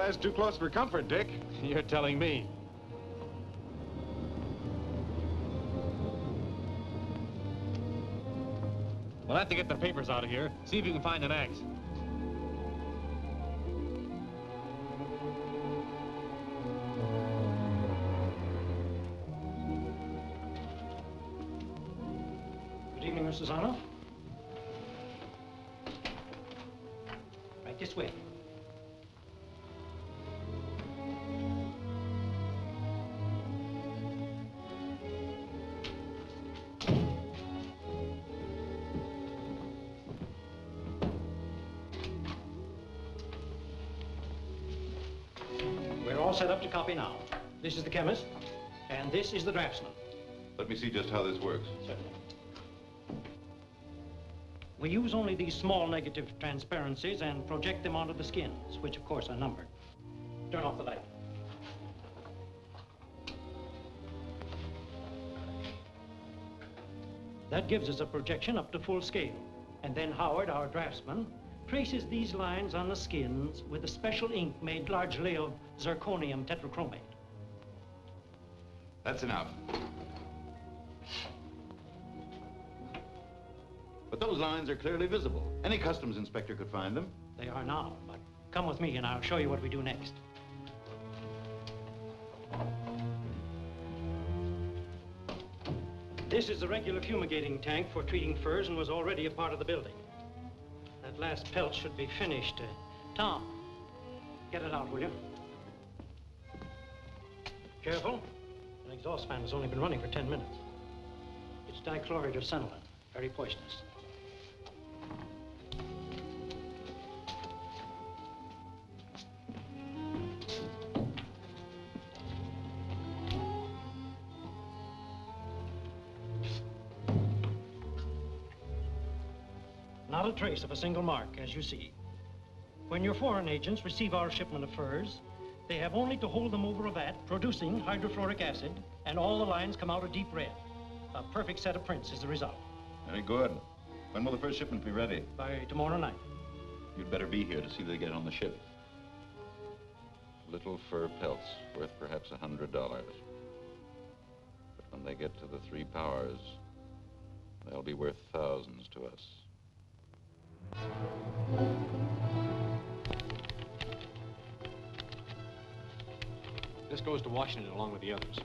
glass too close for comfort, Dick. You're telling me. We'll have to get the papers out of here. See if you can find an axe. Good evening, Mr. Zarnoff. Right this way. We're all set up to copy now. This is the chemist, and this is the draftsman. Let me see just how this works. Certainly. We use only these small negative transparencies and project them onto the skins, which of course are numbered. Turn off the light. That gives us a projection up to full scale. And then Howard, our draftsman, traces these lines on the skins with a special ink made largely of zirconium tetrachromate. That's enough. But those lines are clearly visible. Any customs inspector could find them. They are now, but come with me and I'll show you what we do next. This is a regular fumigating tank for treating furs and was already a part of the building. That last pelt should be finished. Tom, get it out, will you? Careful. An exhaust fan has only been running for 10 minutes. It's dichloride of phenolin, very poisonous. Not a trace of a single mark, as you see. When your foreign agents receive our shipment of furs, they have only to hold them over a vat, producing hydrofluoric acid, and all the lines come out a deep red. A perfect set of prints is the result. Very good. When will the first shipment be ready? By tomorrow night. You'd better be here to see they get on the ship. Little fur pelts, worth perhaps $100. But when they get to the three powers, they'll be worth thousands to us. This goes to Washington along with the others.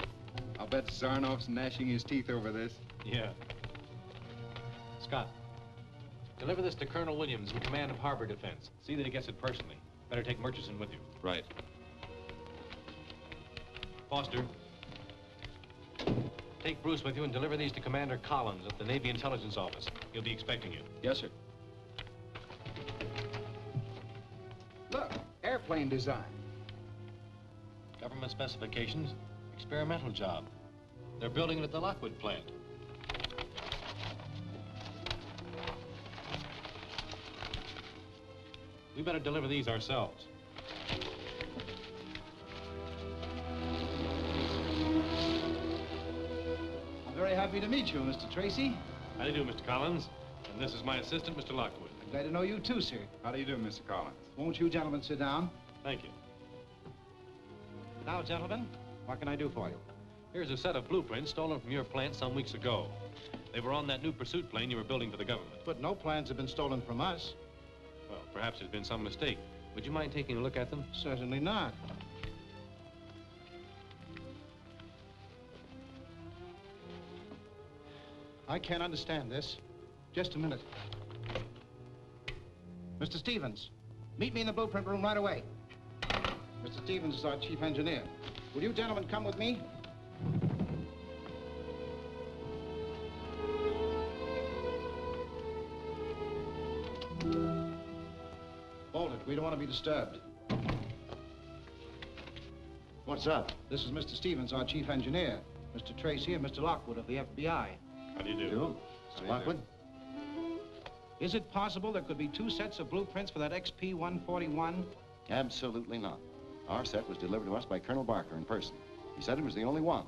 I'll bet Zarnoff's gnashing his teeth over this. Yeah. Scott, deliver this to Colonel Williams in command of Harbor Defense. See that he gets it personally. Better take Murchison with you. Right. Foster, take Bruce with you and deliver these to Commander Collins at the Navy Intelligence Office. He'll be expecting you. Yes, sir. Look, airplane design. Government specifications, experimental job. They're building it at the Lockwood plant. We better deliver these ourselves. I'm very happy to meet you, Mr. Tracy. How do you do, Mr. Collins? And this is my assistant, Mr. Lockwood. I'm glad to know you too, sir. How do you do, Mr. Collins? Won't you gentlemen sit down? Thank you. Now, gentlemen, what can I do for you? Here's a set of blueprints stolen from your plant some weeks ago. They were on that new pursuit plane you were building for the government. But no plans have been stolen from us. Well, perhaps there's been some mistake. Would you mind taking a look at them? Certainly not. I can't understand this. Just a minute. Mr. Stevens, meet me in the blueprint room right away. Mr. Stevens is our chief engineer. Will you gentlemen come with me? Hold it. We don't want to be disturbed. What's up? This is Mr. Stevens, our chief engineer. Mr. Tracy and Mr. Lockwood of the FBI. How do you do? Mr. Lockwood? Is it possible there could be two sets of blueprints for that XP-141? Absolutely not. Our set was delivered to us by Colonel Barker in person. He said it was the only one.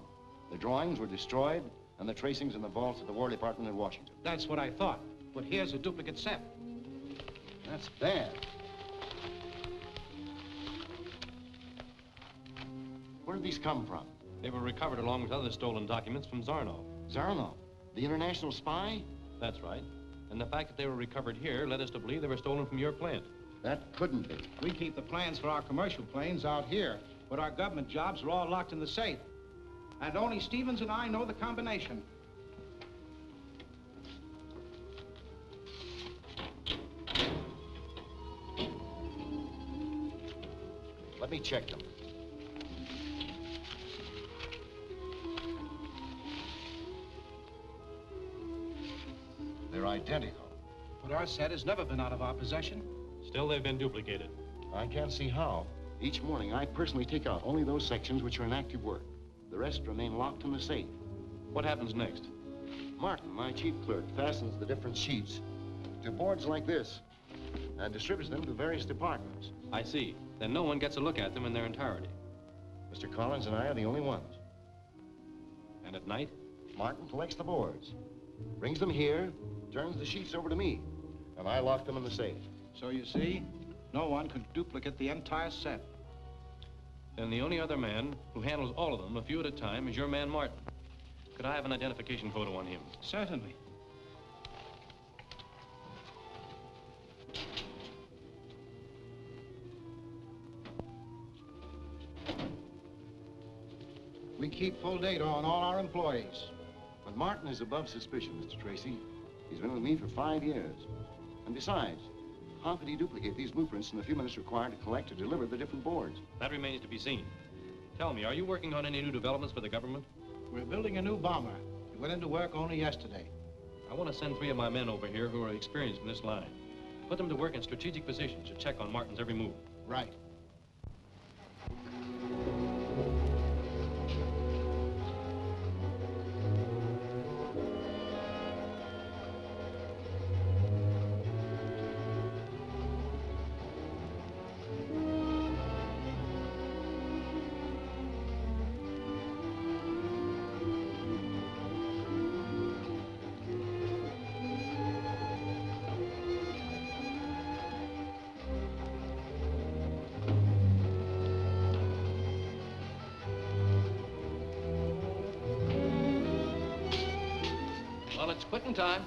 The drawings were destroyed, and the tracings in the vaults at the War Department in Washington. That's what I thought. But here's a duplicate set. That's bad. Where did these come from? They were recovered along with other stolen documents from Zarnoff. Zarnoff, the international spy? That's right. And the fact that they were recovered here led us to believe they were stolen from your plant. That couldn't be. We keep the plans for our commercial planes out here, but our government jobs are all locked in the safe. And only Stevens and I know the combination. Let me check them. They're identical. But our set has never been out of our possession. Still, they've been duplicated. I can't see how. Each morning, I personally take out only those sections which are in active work. The rest remain locked in the safe. What happens next? Martin, my chief clerk, fastens the different sheets to boards like this and distributes them to various departments. I see. Then no one gets a look at them in their entirety. Mr. Collins and I are the only ones. And at night? Martin collects the boards, brings them here, turns the sheets over to me, and I lock them in the safe. So you see, no one could duplicate the entire set. Then the only other man who handles all of them, a few at a time, is your man Martin. Could I have an identification photo on him? Certainly. We keep full data on all our employees. But Martin is above suspicion, Mr. Tracy. He's been with me for 5 years. And besides, how could he duplicate these blueprints in the few minutes required to collect or deliver the different boards? That remains to be seen. Tell me, are you working on any new developments for the government? We're building a new bomber. We went into work only yesterday. I want to send 3 of my men over here who are experienced in this line. Put them to work in strategic positions to check on Martin's every move. Right. Well, it's quitting time.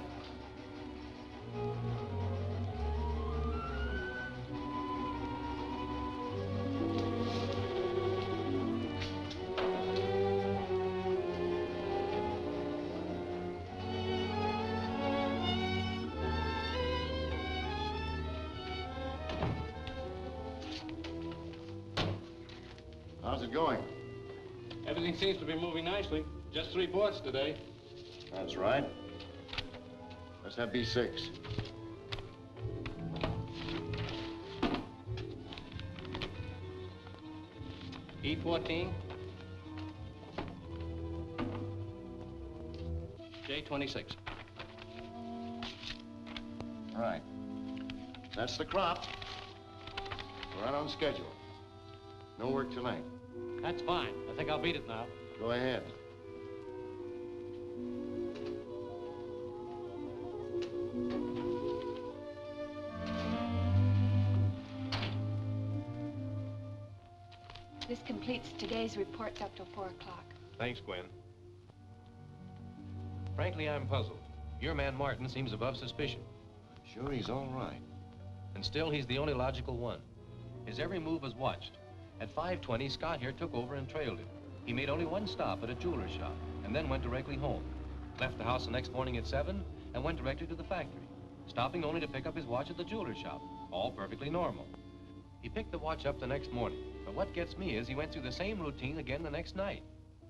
How's it going? Everything seems to be moving nicely. Just 3 ports today. That's right. Let's have B6. E14. J26. Right. That's the crop. We're right on schedule. No work tonight. That's fine. I think I'll beat it now. Go ahead. This completes today's reports up till 4 o'clock. Thanks, Gwen. Frankly, I'm puzzled. Your man Martin seems above suspicion. Sure, he's all right. And still, he's the only logical one. His every move was watched. At 5:20, Scott here took over and trailed him. He made only one stop at a jeweler's shop, and then went directly home. Left the house the next morning at 7, and went directly to the factory, stopping only to pick up his watch at the jeweler's shop. All perfectly normal. He picked the watch up the next morning, but what gets me is he went through the same routine again the next night.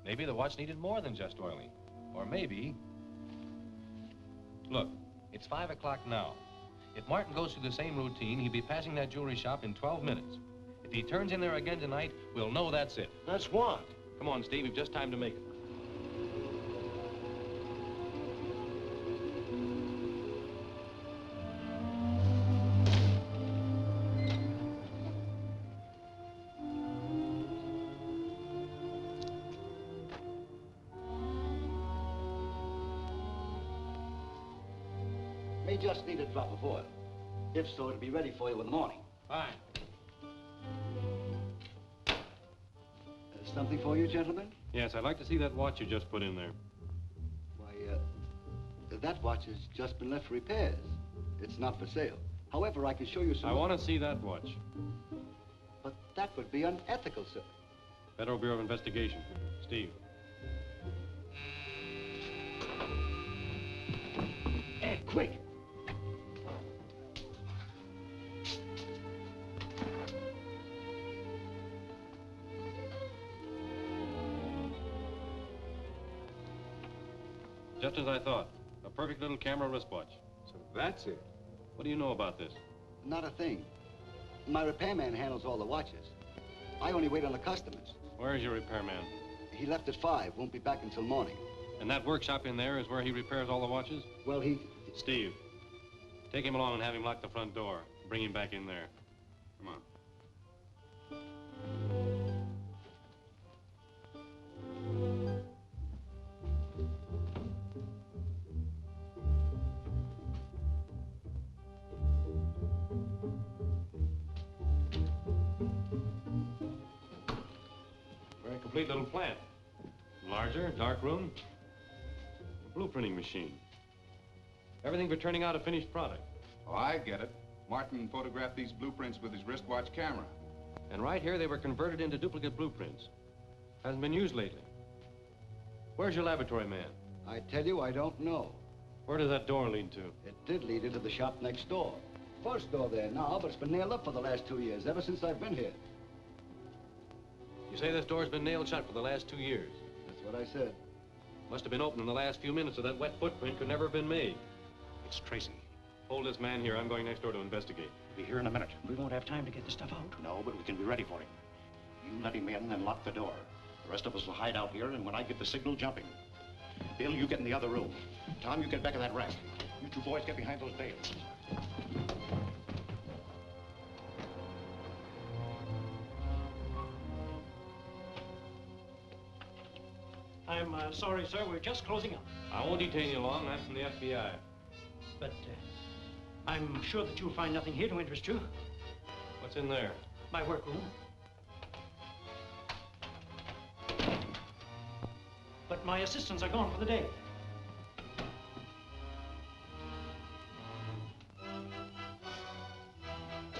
Maybe the watch needed more than just oiling. Or maybe... Look, it's 5 o'clock now. If Martin goes through the same routine, he'll be passing that jewelry shop in 12 minutes. If he turns in there again tonight, we'll know that's it. That's what? Come on, Steve, we've just time to make it. May just need a drop of oil. If so, it'll be ready for you in the morning. Fine. Something for you, gentlemen? Yes, I'd like to see that watch you just put in there. Why, that watch has just been left for repairs. It's not for sale. However, I can show you some... I want to see that watch. But that would be unethical, sir. Federal Bureau of Investigation. Steve. Ed, quick! Just as I thought. A perfect little camera wristwatch. So that's it. What do you know about this? Not a thing. My repairman handles all the watches. I only wait on the customers. Where is your repairman? He left at 5. Won't be back until morning. And that workshop in there is where he repairs all the watches? Well, he... Steve, take him along and have him lock the front door. Bring him back in there. Come on. Very complete little plant. Larger, dark room, a blueprinting machine. Everything for turning out a finished product. Oh, I get it. Martin photographed these blueprints with his wristwatch camera. And right here, they were converted into duplicate blueprints. Hasn't been used lately. Where's your laboratory man? I tell you, I don't know. Where does that door lead to? It did lead into the shop next door. First door there now, but it's been nailed up for the last 2 years, ever since I've been here. You say this door's been nailed shut for the last 2 years. That's what I said. Must have been open in the last few minutes, or that wet footprint could never have been made. It's Tracy. Hold this man here. I'm going next door to investigate. Be here in a minute. We won't have time to get the stuff out. No, but we can be ready for him. You let him in and lock the door. The rest of us will hide out here, and when I get the signal, jump him. Bill, you get in the other room. Tom, you get back of that rack. You two boys get behind those bales. I'm sorry, sir. We're just closing up. I won't detain you long. I'm from the FBI. But I'm sure that you'll find nothing here to interest you. What's in there? My workroom. But my assistants are gone for the day.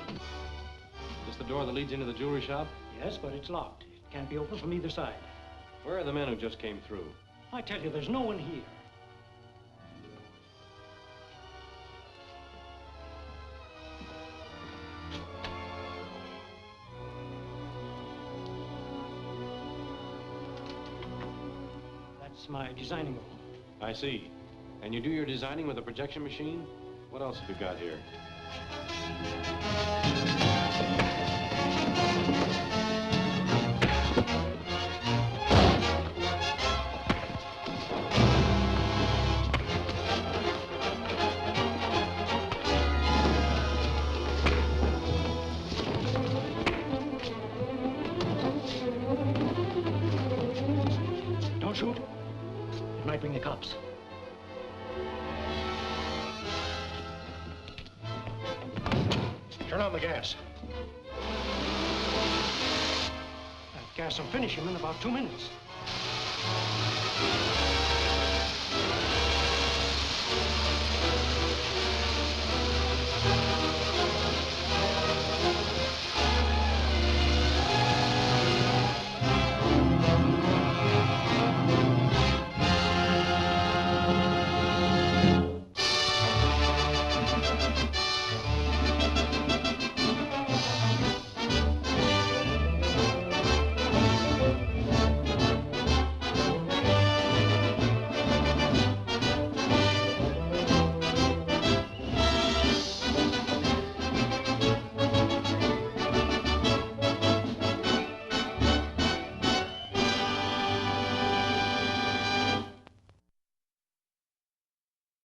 Is this the door that leads into the jewelry shop? Yes, but it's locked. It can't be opened from either side. Where are the men who just came through? I tell you, there's no one here. That's my designing room. I see. And you do your designing with a projection machine? What else have you got here? Don't shoot. It might bring the cops. Turn on the gas. That gas will finish him in about 2 minutes.